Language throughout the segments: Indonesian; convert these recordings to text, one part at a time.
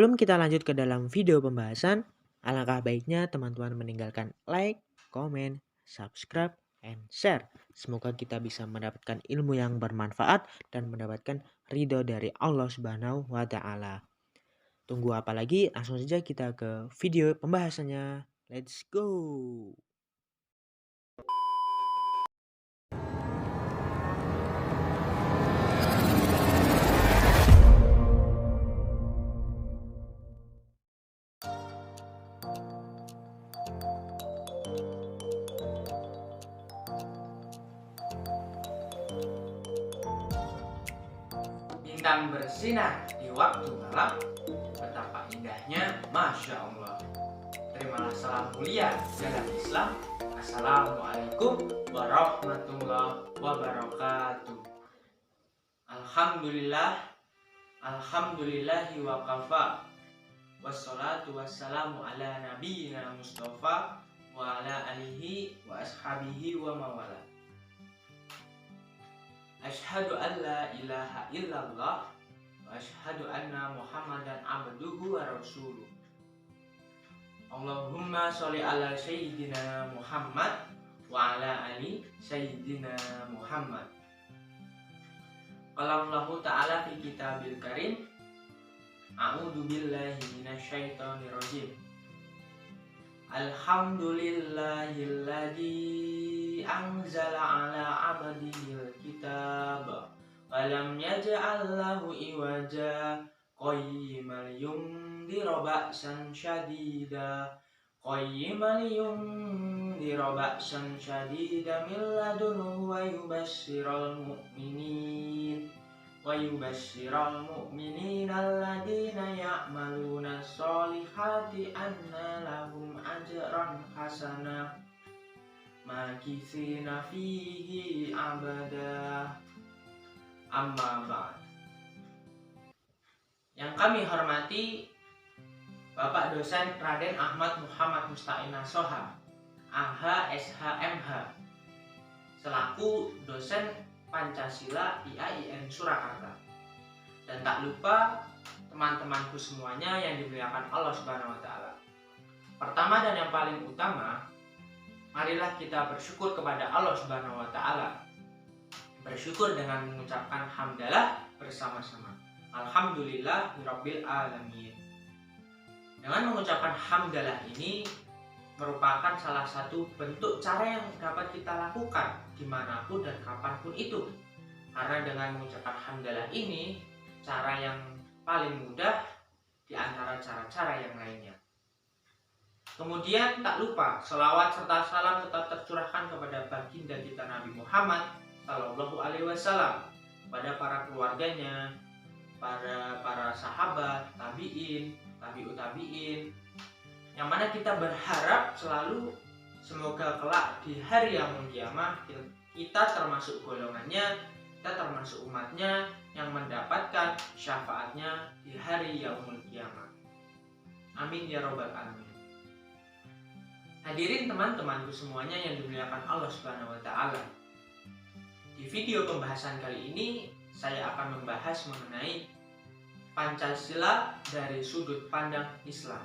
Sebelum kita lanjut ke dalam video pembahasan, alangkah baiknya teman-teman meninggalkan like, komen, subscribe, and share. Semoga kita bisa mendapatkan ilmu yang bermanfaat dan mendapatkan ridho dari Allah Subhanahu wa Ta'ala. Tunggu apa lagi? Langsung saja kita ke video pembahasannya. Let's go! Bintang bersinar di waktu malam, betapa indahnya, Masya Allah. Terimalah salam mulia dalam Islam. Assalamualaikum warahmatullahi wabarakatuh. Alhamdulillah, alhamdulillahi wa kafa. Wassalatu wassalamu ala nabiyyina Mustafa wa ala alihi wa ashabihi wa mawala. Asyhadu an la ilaha illallah wa asyhadu anna Muhammadan abduhu wa rasuluh. Allahumma sholli ala sayyidina Muhammad wa ala ali sayyidina Muhammad. Qala Allah Ta'ala fi kitabil karim, a'udzu billahi minasyaitonir rajim. Alhamdulillahilladzi anzala ala 'abdihil kitab wa lam yaj'al lahu iwaja qayyiman yundira ba'san syadida min ladunhu wa yubashshiral mu'minin alladzina ya'maluna sholihati anna lahum ajran hasana makitsina fihi abada. Amma ba'd. Yang kami hormati Bapak dosen Raden Ahmad Muhammad Musta'ina Soha, AH SH MH, selaku dosen Pancasila IAIN Surakarta. Dan tak lupa teman-temanku semuanya yang dimuliakan Allah Subhanahu wa Ta'ala. Pertama dan yang paling utama, marilah kita bersyukur kepada Allah Subhanahu wa Ta'ala. Bersyukur dengan mengucapkan hamdalah bersama-sama. Alhamdulillahirabbil alamin. Dengan mengucapkan hamdalah ini merupakan salah satu bentuk cara yang dapat kita lakukan dimanapun dan kapanpun itu. Karena dengan mengucapkan hamdalah ini cara yang paling mudah di antara cara-cara yang lainnya. Kemudian tak lupa selawat serta salam tetap tercurahkan kepada baginda kita Nabi Muhammad Sallallahu Alaihi Wasallam, pada para keluarganya, para sahabat, tabiin, tabiut tabiin, yang mana kita berharap selalu semoga kelak di hari yaumul kiamah kita termasuk golongannya, kita termasuk umatnya yang mendapatkan syafaatnya di hari yaumul kiamah. Amin ya robbal alamin. Hadirin teman-temanku semuanya yang dimuliakan Allah Subhanahu wa Ta'ala. Di video pembahasan kali ini saya akan membahas mengenai Pancasila dari sudut pandang Islam.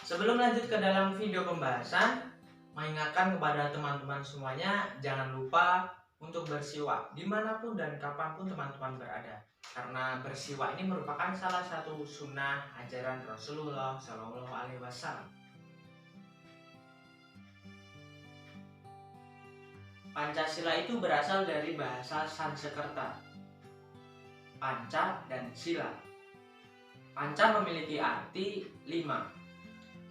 Sebelum lanjut ke dalam video pembahasan, mengingatkan kepada teman-teman semuanya, jangan lupa untuk bersiwak dimanapun dan kapanpun teman-teman berada. Karena bersiwak ini merupakan salah satu sunnah ajaran Rasulullah Shallallahu Alaihi Wasallam. Pancasila itu berasal dari bahasa Sanskerta, panca dan sila. Panca memiliki arti 5,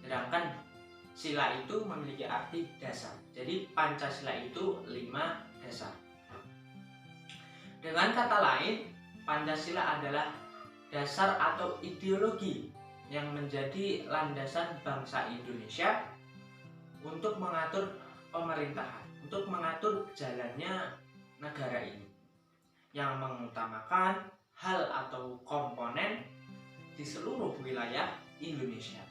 sedangkan sila itu memiliki arti dasar. Jadi Pancasila itu 5 dasar. Dengan kata lain, Pancasila adalah dasar atau ideologi yang menjadi landasan bangsa Indonesia untuk mengatur pemerintahan, untuk mengatur jalannya negara ini, yang mengutamakan hal atau komponen di seluruh wilayah Indonesia.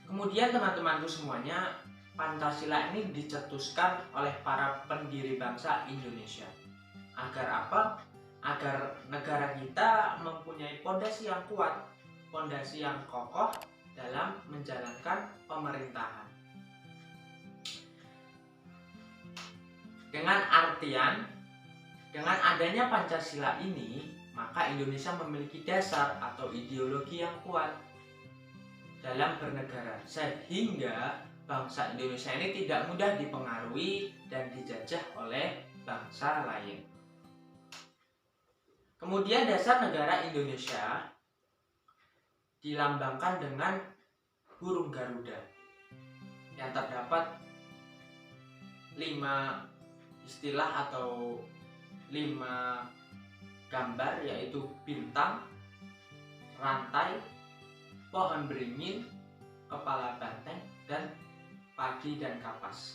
Kemudian teman-temanku semuanya, Pancasila ini dicetuskan oleh para pendiri bangsa Indonesia. Agar apa? agar negara kita mempunyai pondasi yang kuat, pondasi yang kokoh dalam menjalankan pemerintahan. Dengan artian, dengan adanya Pancasila ini, maka Indonesia memiliki dasar atau ideologi yang kuat dalam bernegara, sehingga bangsa Indonesia ini tidak mudah dipengaruhi dan dijajah oleh bangsa lain. Kemudian dasar negara Indonesia dilambangkan dengan burung Garuda yang terdapat 5 istilah atau 5 gambar, yaitu bintang, rantai, pohon beringin, kepala banteng, dan padi dan kapas.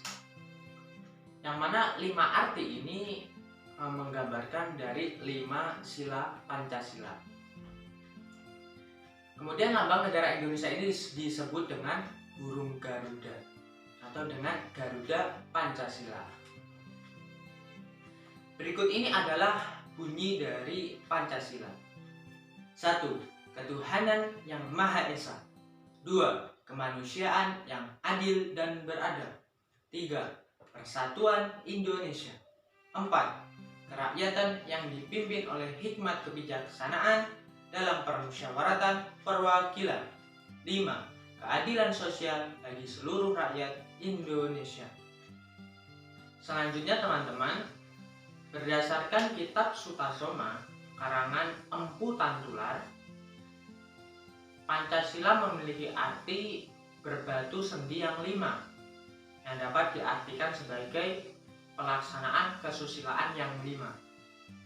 Yang mana 5 arti ini menggambarkan dari 5 sila Pancasila. Kemudian lambang negara Indonesia ini disebut dengan burung Garuda atau dengan Garuda Pancasila. Berikut ini adalah bunyi dari Pancasila. 1. Ketuhanan yang Maha Esa. 2. Kemanusiaan yang adil dan beradab. 3. Persatuan Indonesia. 4. Kerakyatan yang dipimpin oleh hikmat kebijaksanaan dalam permusyawaratan perwakilan. 5. Keadilan sosial bagi seluruh rakyat Indonesia. Selanjutnya teman-teman, berdasarkan kitab Sutasoma karangan Empu Tantular, Pancasila memiliki arti berbatu sendi yang 5 yang dapat diartikan sebagai pelaksanaan kesusilaan yang 5.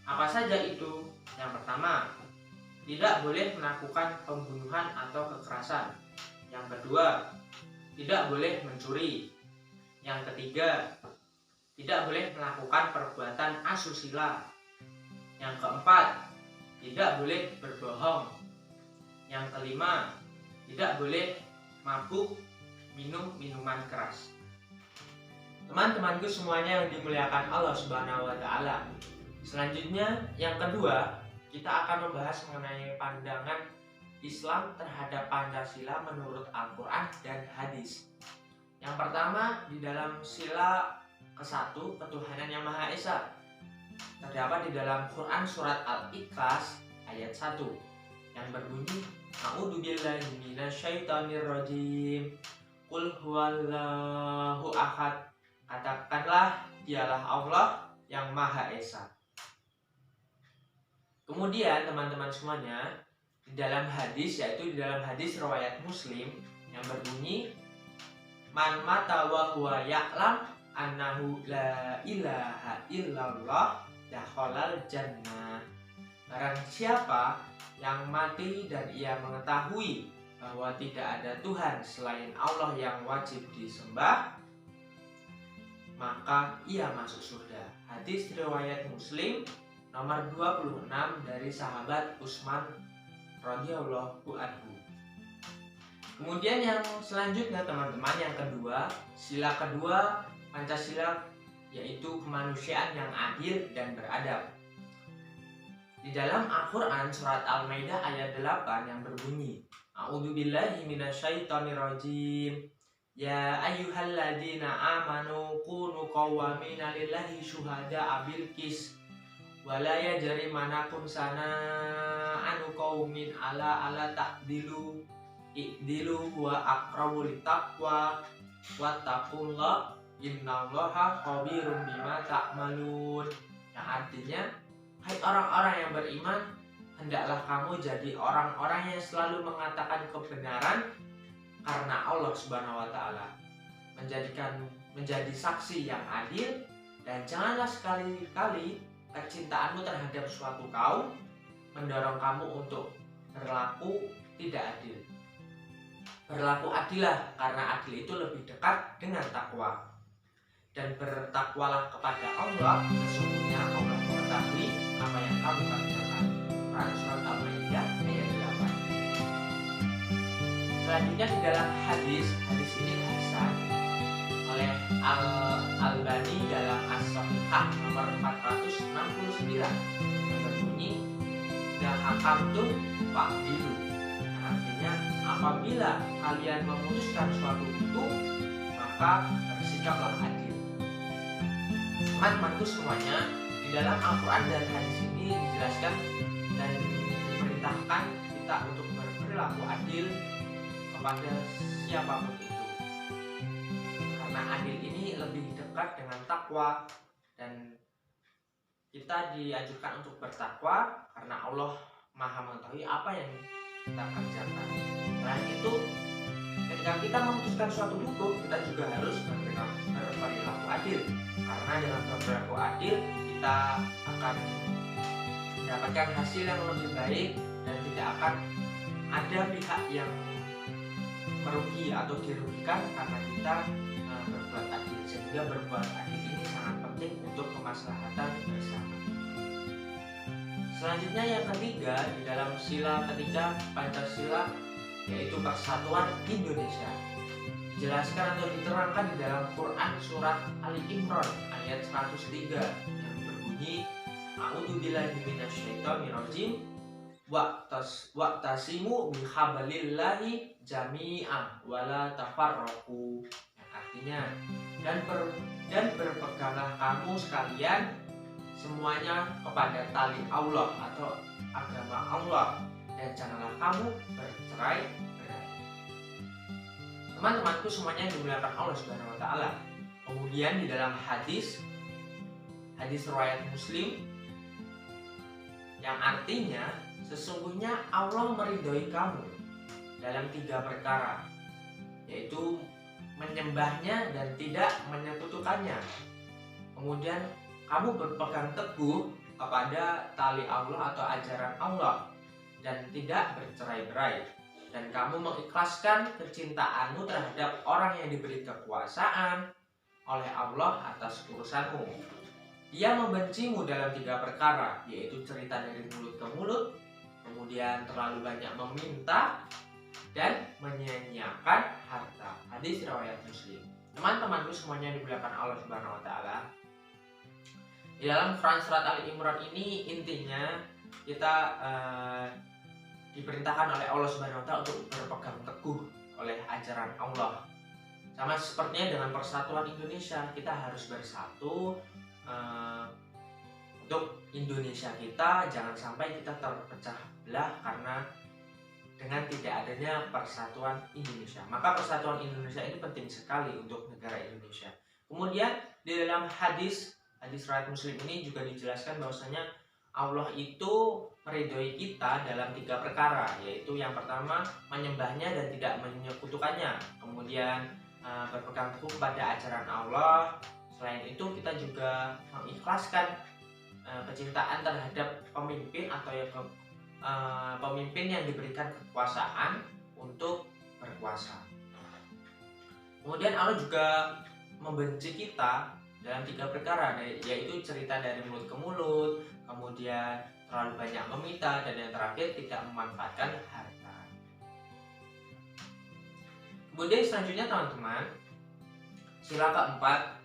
Apa saja itu? Yang pertama, tidak boleh melakukan pembunuhan atau kekerasan. Yang kedua, tidak boleh mencuri. Yang ketiga, tidak boleh melakukan perbuatan asusila. Yang keempat, tidak boleh berbohong. Yang kelima, tidak boleh mabuk, minum minuman keras. Teman-temanku semuanya yang dimuliakan Allah Subhanahu wa Ta'ala. Selanjutnya, yang kedua, kita akan membahas mengenai pandangan Islam terhadap Pancasila menurut Al-Quran dan hadis. Yang pertama, di dalam sila ke-1, ketuhanan yang Maha Esa, terdapat di dalam Quran surat Al-Ikhlas ayat 1 yang berbunyi, A'udzubillahi minasyaitonirrajim, Qul huwallahu ahad. Katakanlah, dialah Allah yang Maha Esa. Kemudian teman-teman semuanya, di dalam hadis, yaitu di dalam hadis riwayat Muslim yang berbunyi, Man mata wa huwa ya'lam annahu la ilaha illallah dakhalal jannah. Barang siapa yang mati dan ia mengetahui bahwa tidak ada Tuhan selain Allah yang wajib disembah, maka ia masuk surga. Hadis riwayat Muslim nomor 26 dari sahabat Utsman radhiyallahu anhu. Kemudian yang selanjutnya teman-teman, yang kedua, sila kedua Pancasila, yaitu kemanusiaan yang adil dan beradab. Di dalam Al-Quran surat Al-Maidah ayat 8 yang berbunyi, A'udzubillahi minasyaitonirrajim. Ya ayyuhalladzina amanu kunu qawwamina lillahi syuhada'a bil qis wa la yajrimanakum sana'anu qaumin ala ta'dilu i'dilu huwa aqrabu littaqwa wattaqullah innallaha khabirum bima ta'malun. Yang artinya, hai orang-orang yang beriman, hendaklah kamu jadi orang-orang yang selalu mengatakan kebenaran karena Allah Subhanahu wa Ta'ala, menjadi saksi yang adil, dan janganlah sekali-kali kecintaanmu terhadap suatu kaum mendorong kamu untuk berlaku tidak adil. Berlaku adillah, karena adil itu lebih dekat dengan takwa. Dan bertakwalah kepada Allah, sesungguhnya Allah mengetahui apa yang kamu kerjakan. Quran surat Al-Maidah ayat 8. Selanjutnya di dalam hadis ini hasan oleh Al-Albani dalam As-Sahihah nomor 469 yang berbunyi, idza hakamtum fa'dilu. Artinya apabila kalian memutuskan suatu hukum maka bersikaplah adil. Teman-temanku semuanya, di dalam Al-Quran dan hadis ini dijelaskan dan diperintahkan kita untuk berperilaku adil kepada siapapun itu. Karena adil ini lebih dekat dengan takwa, dan kita dianjurkan untuk bertakwa karena Allah Maha mengetahui apa yang kita kerjakan. Selain itu, ketika kita memutuskan suatu hukum, kita juga harus berperilaku adil. Karena dengan berperilaku adil, kita akan mendapatkan hasil yang lebih baik dan tidak akan ada pihak yang merugi atau dirugikan karena kita berbuat adil. Sehingga berbuat adil ini sangat penting untuk kemaslahatan bersama. Selanjutnya yang ketiga, di dalam sila ketiga Pancasila, yaitu Persatuan Indonesia. Dijelaskan atau diterangkan di dalam Quran surat Ali Imran ayat 103 yang berbunyi, A'udzubillahi minasyaitonirrajim wa'tasimu bihablillahi jami'an wala tafarraqu. Artinya, dan berpeganglah kamu sekalian semuanya kepada tali Allah atau agama Allah, dan janganlah kamu bercerai-berai. Teman-temanku semuanya yang dimuliakan Allah Subhanahu wa taala. Kemudian di dalam hadis riwayat Muslim yang artinya sesungguhnya Allah meridhoi kamu dalam 3 perkara, yaitu menyembahnya dan tidak menyekutukannya. Kemudian kamu berpegang teguh kepada tali Allah atau ajaran Allah dan tidak bercerai-berai, dan kamu mengikhlaskan kecintaanmu terhadap orang yang diberi kekuasaan oleh Allah atas urusanmu. Dia membencimu dalam 3 perkara, yaitu cerita dari mulut ke mulut, kemudian terlalu banyak meminta, dan menyia-nyiakan harta. Hadis riwayat Muslim. Teman-temanku semuanya dimuliakan Allah Subhanahu wa taala. Di dalam Quran surat Ali Imran ini intinya kita diperintahkan oleh Allah Subhanahu wa taala untuk berpegang teguh oleh ajaran Allah. Sama sepertinya dengan Persatuan Indonesia, kita harus bersatu untuk Indonesia kita, jangan sampai kita terpecah belah karena dengan tidak adanya Persatuan Indonesia. Maka Persatuan Indonesia ini penting sekali untuk negara Indonesia. Kemudian di dalam hadis riwayat Muslim ini juga dijelaskan bahwasanya Allah itu meridhoi kita dalam 3 perkara, yaitu yang pertama menyembahnya dan tidak menyekutukannya, kemudian berpegang teguh pada ajaran Allah. Selain itu kita juga mengikhlaskan kecintaan terhadap pemimpin atau pemimpin yang diberikan kekuasaan untuk berkuasa. Kemudian Allah juga membenci kita dalam 3 perkara, yaitu cerita dari mulut ke mulut, kemudian terlalu banyak meminta, dan yang terakhir tidak memanfaatkan harta. Kemudian selanjutnya teman-teman, sila keempat,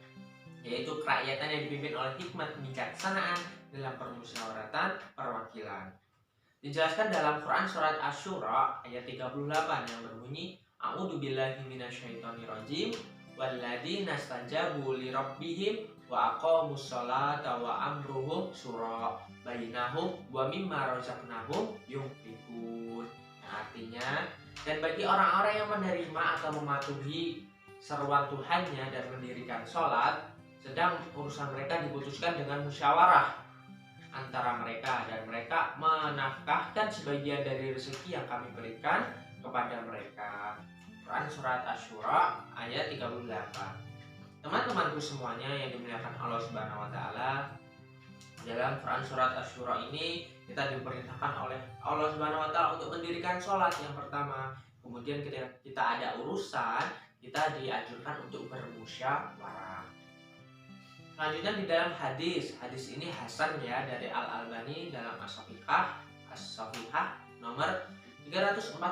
yaitu kerakyatan yang dipimpin oleh hikmat kebijaksanaan dalam permusyawaratan perwakilan. Dijelaskan dalam Quran surat Asy-Syura ayat 38 yang berbunyi, A'udzubillahi minasyaitonirrajim walladzina stajabu lirabbihim wa aqamus sholata wa amruhum syura bainahum wa mimma razaqnahum yunfiqun. Artinya, dan bagi orang-orang yang menerima atau mematuhi seruan Tuhannya dan mendirikan sholat, sedang urusan mereka diputuskan dengan musyawarah antara mereka, dan mereka menafkahkan sebagian dari rezeki yang kami berikan kepada mereka. Quran surat Asy-Syura ayat 38. Teman-temanku semuanya yang dimuliakan Allah Subhanahu wa taala, dalam Quran surat Asy-Syura ini kita diperintahkan oleh Allah Subhanahu wa taala untuk mendirikan sholat yang pertama. Kemudian ketika kita ada urusan, kita dianjurkan untuk bermusyawarah. Selanjutnya di dalam hadis ini hasan ya, dari Al-Albani dalam As-Shahihah nomor 342.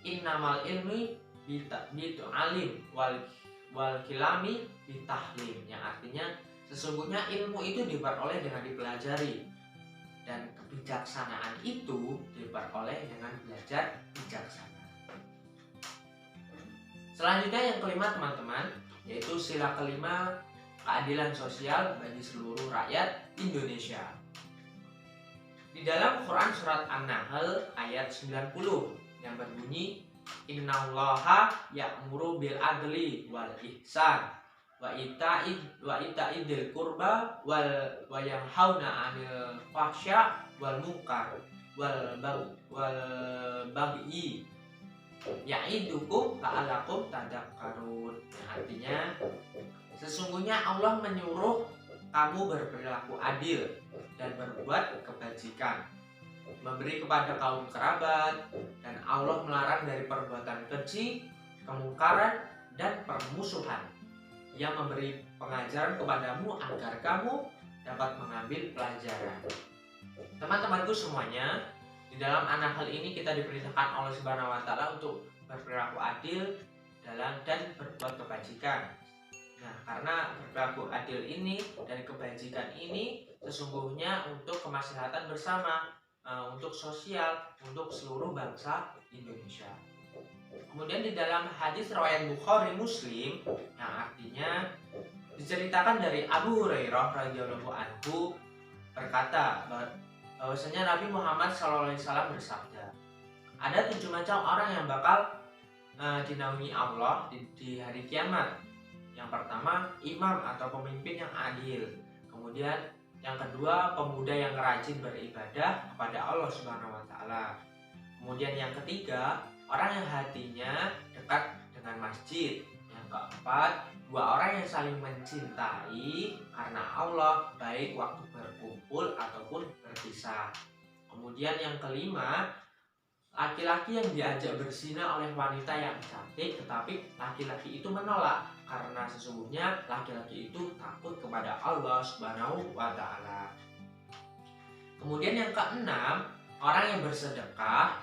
Innamal ilmi bitu'alim wal kilami bitahlim, yang artinya sesungguhnya ilmu itu diperoleh dengan dipelajari, dan kebijaksanaan itu diperoleh dengan belajar bijaksana. Selanjutnya yang kelima teman-teman, yaitu sila kelima, keadilan sosial bagi seluruh rakyat Indonesia. Di dalam Quran surat An-Nahl ayat 90 yang berbunyi, Innallaha ya'muru bil adli wal ihsan wa ita'idil qurba wa yanhauna 'anil fahsya wal munkar wal bagyi ya'idukum la'allakum tadakkarun. Artinya, sesungguhnya Allah menyuruh kamu berperilaku adil dan berbuat kebajikan, memberi kepada kaum kerabat, dan Allah melarang dari perbuatan keji, kemungkaran, dan permusuhan. Ia memberi pengajaran kepadamu agar kamu dapat mengambil pelajaran. Teman-temanku semuanya, di dalam An-Nahl ini kita diperintahkan Allah Subhanahu wa Ta'ala untuk berperilaku adil dan berbuat kebajikan. Nah, karena berperilaku adil ini dan kebajikan ini sesungguhnya untuk kemaslahatan bersama, untuk sosial, untuk seluruh bangsa Indonesia. Kemudian di dalam hadis riwayat Bukhari Muslim yang artinya diceritakan dari Abu Hurairah radhiyallahu anhu berkata bahwasanya Nabi Muhammad SAW bersabda, ada 7 macam orang yang bakal dinaungi Allah di hari kiamat. Yang pertama, imam atau pemimpin yang adil. Kemudian yang kedua, pemuda yang rajin beribadah kepada Allah Subhanahu wa Ta'ala. Kemudian yang ketiga, orang yang hatinya dekat dengan masjid. Yang keempat, 2 orang yang saling mencintai karena Allah, baik waktu berkumpul ataupun berpisah. Kemudian yang kelima, laki-laki yang diajak berzina oleh wanita yang cantik, tetapi laki-laki itu menolak karena sesungguhnya laki-laki itu takut kepada Allah Subhanahu wa Ta'ala. Kemudian yang keenam, orang yang bersedekah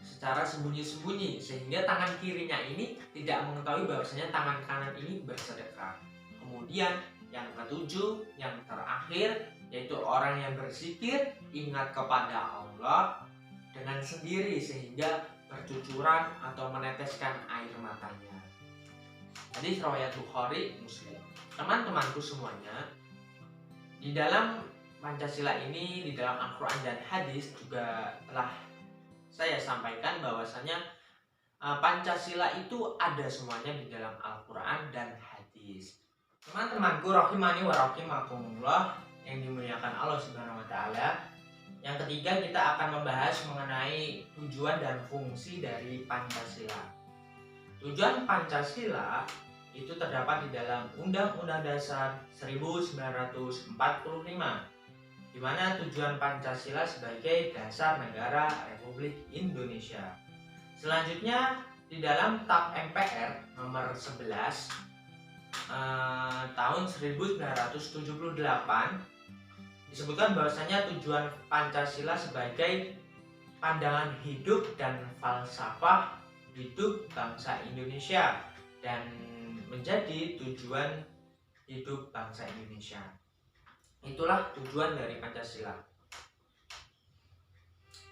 secara sembunyi-sembunyi sehingga tangan kirinya ini tidak mengetahui bahwasanya tangan kanan ini bersedekah. Kemudian yang ketujuh, yang terakhir, yaitu orang yang berzikir, ingat kepada Allah dengan sendiri sehingga bercucuran atau meneteskan air matanya. Hadis riwayat Bukhari Muslim. Teman-temanku semuanya, di dalam Pancasila ini, di dalam Al-Quran dan hadis juga telah saya sampaikan bahwasanya Pancasila itu ada semuanya di dalam Al-Quran dan hadis. Teman-temanku rahimani wa rahimakumullah yang dimuliakan Allah Subhanahu wa Ta'ala, yang ketiga kita akan membahas mengenai tujuan dan fungsi dari Pancasila. Tujuan Pancasila itu terdapat di dalam Undang-Undang Dasar 1945, di mana tujuan Pancasila sebagai dasar negara Republik Indonesia. Selanjutnya di dalam TAP MPR nomor 11 tahun 1978 disebutkan bahwasanya tujuan Pancasila sebagai pandangan hidup dan falsafah hidup bangsa Indonesia dan menjadi tujuan hidup bangsa Indonesia. Itulah tujuan dari Pancasila.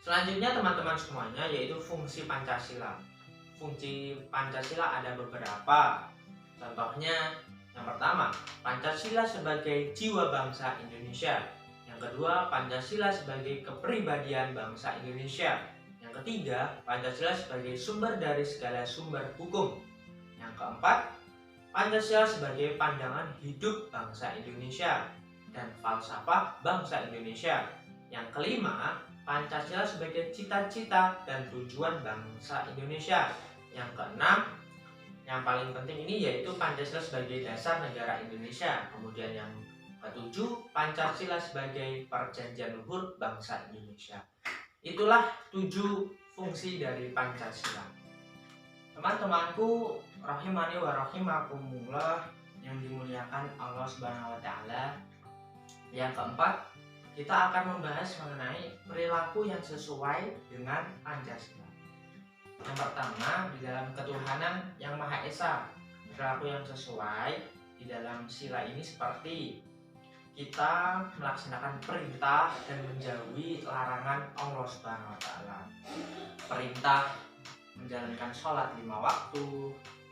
Selanjutnya teman-teman semuanya, yaitu fungsi Pancasila. Fungsi Pancasila ada beberapa. Contohnya, yang pertama, Pancasila sebagai jiwa bangsa Indonesia. Yang kedua, Pancasila sebagai kepribadian bangsa Indonesia. Yang ketiga, Pancasila sebagai sumber dari segala sumber hukum. Yang keempat, Pancasila sebagai pandangan hidup bangsa Indonesia dan falsafah bangsa Indonesia. Yang kelima, Pancasila sebagai cita-cita dan tujuan bangsa Indonesia. Yang keenam, yang paling penting ini yaitu Pancasila sebagai dasar negara Indonesia. Kemudian yang ketujuh, Pancasila sebagai perjanjian luhur bangsa Indonesia. Itulah 7 fungsi dari Pancasila. Teman-temanku rahimani wa rahimakumullah yang dimuliakan Allah Subhanahu wa Ta'ala. Yang keempat, kita akan membahas mengenai perilaku yang sesuai dengan Pancasila. Yang pertama, di dalam ketuhanan yang Maha Esa, perilaku yang sesuai di dalam sila ini seperti kita melaksanakan perintah dan menjauhi larangan Allah Subhanahu wa taala. Perintah menjalankan sholat 5 waktu,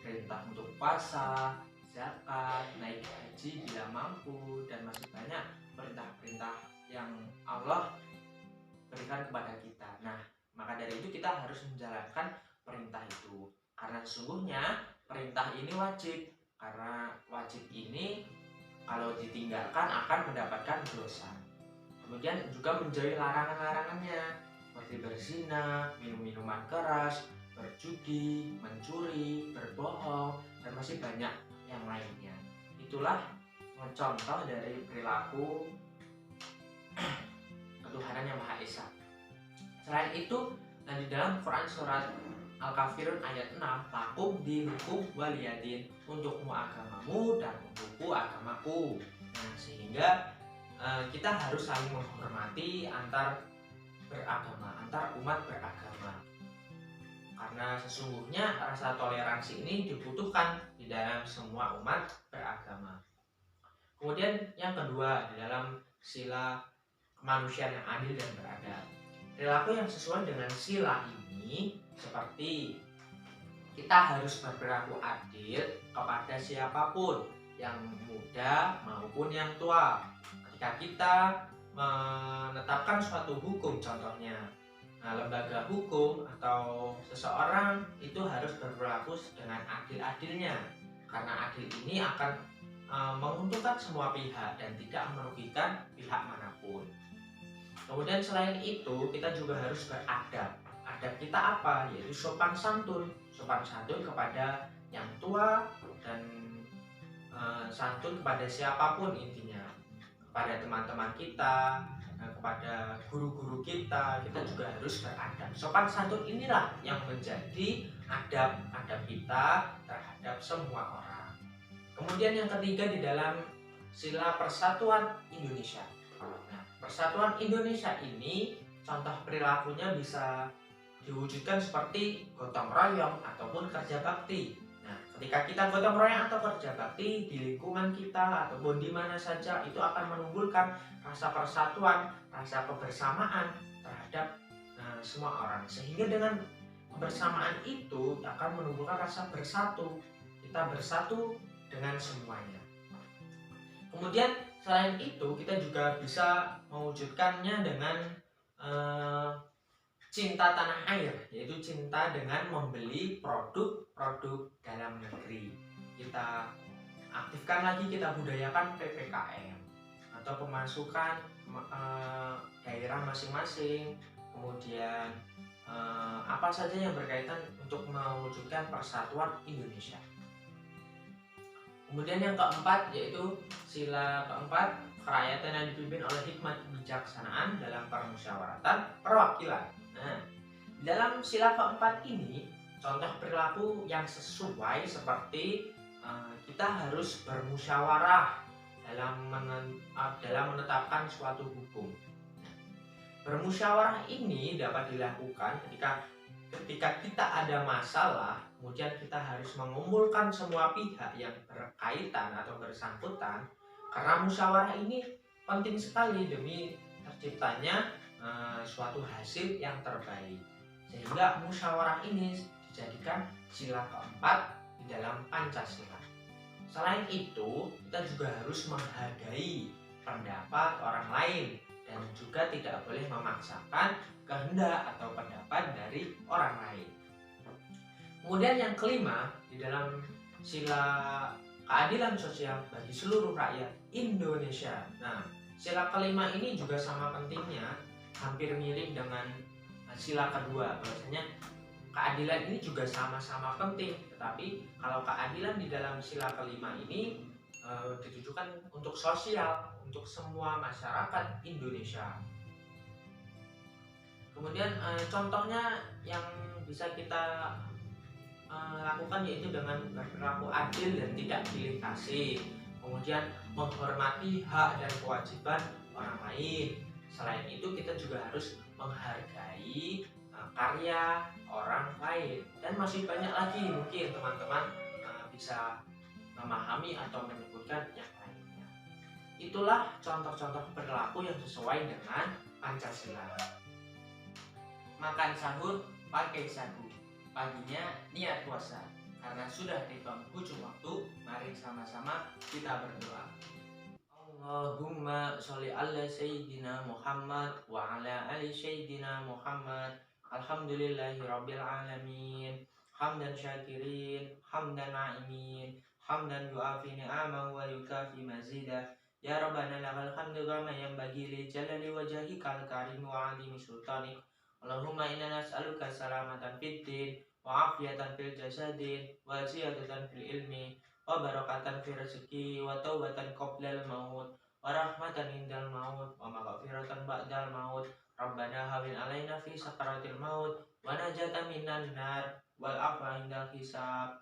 perintah untuk puasa, zakat, naik haji bila mampu, dan masih banyak perintah-perintah yang Allah berikan kepada kita. Nah, maka dari itu kita harus menjalankan perintah itu. Karena sesungguhnya perintah ini wajib. Karena wajib ini kalau ditinggalkan akan mendapatkan dosa. Kemudian juga menjauhi larangan-larangannya seperti berzina, minum minuman keras, berjudi, mencuri, berbohong, dan masih banyak yang lainnya. Itulah contoh dari perilaku ketuhanan yang Maha Esa. Selain itu, di dalam Quran surat Al-Kafirun ayat 6, lakum dinukum waliyadin, untukmu agamamu dan untukku agamaku. Nah, sehingga kita harus saling menghormati antar beragama, antar umat beragama. Karena sesungguhnya rasa toleransi ini dibutuhkan di dalam semua umat beragama. Kemudian yang kedua, di dalam sila kemanusiaan yang adil dan beradab. Perilaku yang sesuai dengan sila ini seperti kita harus berperilaku adil kepada siapapun, yang muda maupun yang tua. Ketika kita menetapkan suatu hukum, contohnya lembaga hukum atau seseorang itu harus berperilaku dengan adil-adilnya, karena adil ini akan menguntungkan semua pihak dan tidak merugikan pihak manapun. Kemudian selain itu kita juga harus beradab. Adab kita apa? Yaitu sopan santun kepada yang tua dan santun kepada siapapun, intinya kepada teman-teman kita, kepada guru-guru kita juga harus beradab. Sopan santun inilah yang menjadi adab kita terhadap semua orang. Kemudian yang ketiga di dalam sila Persatuan Indonesia. Nah, Persatuan Indonesia ini contoh perilakunya bisa diwujudkan seperti gotong royong ataupun kerja bakti. Nah, ketika kita gotong royong atau kerja bakti di lingkungan kita ataupun di mana saja, itu akan menumbuhkan rasa persatuan, rasa kebersamaan terhadap semua orang. Sehingga dengan kebersamaan itu akan menumbuhkan rasa bersatu. Kita bersatu dengan semuanya. Kemudian selain itu kita juga bisa mewujudkannya dengan cinta tanah air, yaitu cinta dengan membeli produk-produk dalam negeri. Kita aktifkan lagi, kita budayakan PPKM atau pemasukan daerah masing-masing. Kemudian apa saja yang berkaitan untuk mewujudkan persatuan Indonesia. Kemudian yang keempat yaitu sila keempat, kerakyatan yang dipimpin oleh hikmat kebijaksanaan dalam permusyawaratan perwakilan. Nah, dalam sila keempat ini contoh perilaku yang sesuai seperti kita harus bermusyawarah dalam menetapkan suatu hukum. Bermusyawarah ini dapat dilakukan ketika kita ada masalah, kemudian kita harus mengumpulkan semua pihak yang berkaitan atau bersangkutan, karena musyawarah ini penting sekali demi terciptanya suatu hasil yang terbaik. Sehingga musyawarah ini dijadikan sila keempat di dalam Pancasila. Selain itu, kita juga harus menghargai pendapat orang lain dan juga tidak boleh memaksakan kehendak atau pendapat dari orang lain. Kemudian yang kelima, di dalam sila keadilan sosial bagi seluruh rakyat Indonesia. Nah, sila kelima ini juga sama pentingnya, hampir mirip dengan sila kedua. Bahwasanya keadilan ini juga sama-sama penting, tetapi kalau keadilan di dalam sila kelima ini ditujukan untuk sosial, untuk semua masyarakat Indonesia. Kemudian contohnya yang bisa kita lakukan yaitu dengan berperilaku adil dan tidak pilih kasih, kemudian menghormati hak dan kewajiban orang lain. Selain itu kita juga harus menghargai karya orang lain, dan masih banyak lagi mungkin teman-teman bisa memahami atau menyebutkan yang lainnya. Itulah contoh-contoh perilaku yang sesuai dengan Pancasila. Makan sahur pakai sagu, paginya niat puasa. Karena sudah di penghujung waktu, mari sama-sama kita berdoa. Allahumma sholli ala sayyidina Muhammad wa ala ali sayyidina Muhammad. Alhamdulillahi rabbil alamin. Hamdan syakirin, hamdan na'imin, hamdan yu'afi ni'amahu wa yukafi mazidah. Ya Rabbana lakal hamdu kama yanbaghi li jalali wajhikal karim wa 'azimi sultanik. Allahumma inna nas'aluka salamatan fid din wa afiyatan fil jasadi wa ziyadatan fil ilmi wa barakatan fil rezeki wa taubatan qoblal maut wa rahmatan indal maut wa maghfiratan ba'dal maut. Rabbana hawin alaina fi sakaratil maut wa najatan minan nar wal afwa indal hisab.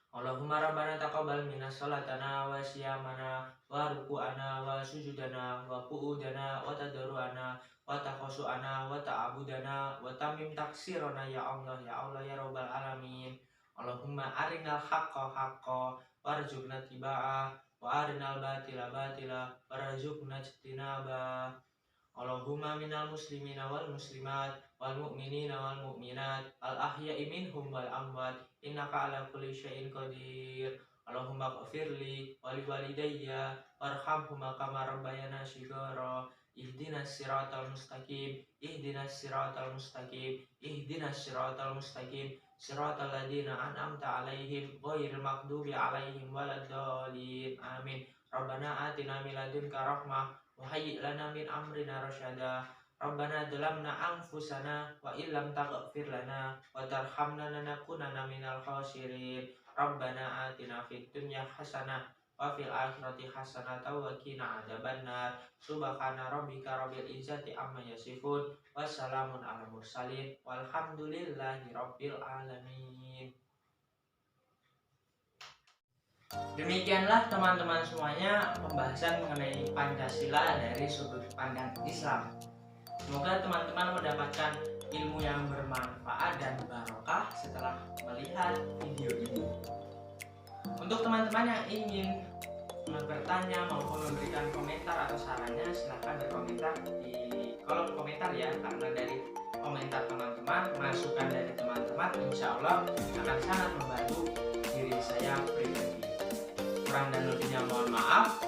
Allahumma rabbana taqabbal minna sholatana wa siyamana wa ruku'ana wa sujudana wa qu'udana wa tadarruana wa taqasu'ana wa ta'abudana wa tamim taksirana ya Allah ya Rabbal alamin. Allahumma arinal haqqa haqqa warzuqna tiba'ah wa arinal batila batila warzuqna ijtinabah. Allahumma minal muslimina wal muslimat wal mu'minina wal mu'minat al ahya'i minhum wal amwat innaka ala kulli syai'in qadir. Allahumma ighfirli wa li walidayya warhamhuma kama rabbayana shighara. Ihdinas siratal mustaqim, ihdinas siratal mustaqim, ihdinas siratal mustaqim, siratal ladzina an'amta 'alaihim ghairil maghdubi 'alaihim waladdallin. Amin. Rabbana atina min ladunka rahmah wa hayyi' lana min amrina rasyada. Rabbana dzalamna anfusana wa illam taghfir lana wa tarhamna lanakunanna minal khasirin. Rabbana atina fid dunya hasanah wa fil akhirati hasanah wa qina adzabannar. Subhana rabbika rabbil izzati amma yasifun wa salamun alal mursalin walhamdulillahi rabbil alamin. Demikianlah teman-teman semuanya pembahasan mengenai Pancasila dari sudut pandang Islam. Semoga teman-teman mendapatkan ilmu yang bermanfaat dan barokah setelah melihat video ini. Untuk teman-teman yang ingin bertanya maupun memberikan komentar atau sarannya, silahkan berkomentar di kolom komentar ya, karena dari komentar teman-teman, masukan dari teman-teman insya Allah akan sangat membantu diri saya pribadi. Kurang dan lebihnya mohon maaf.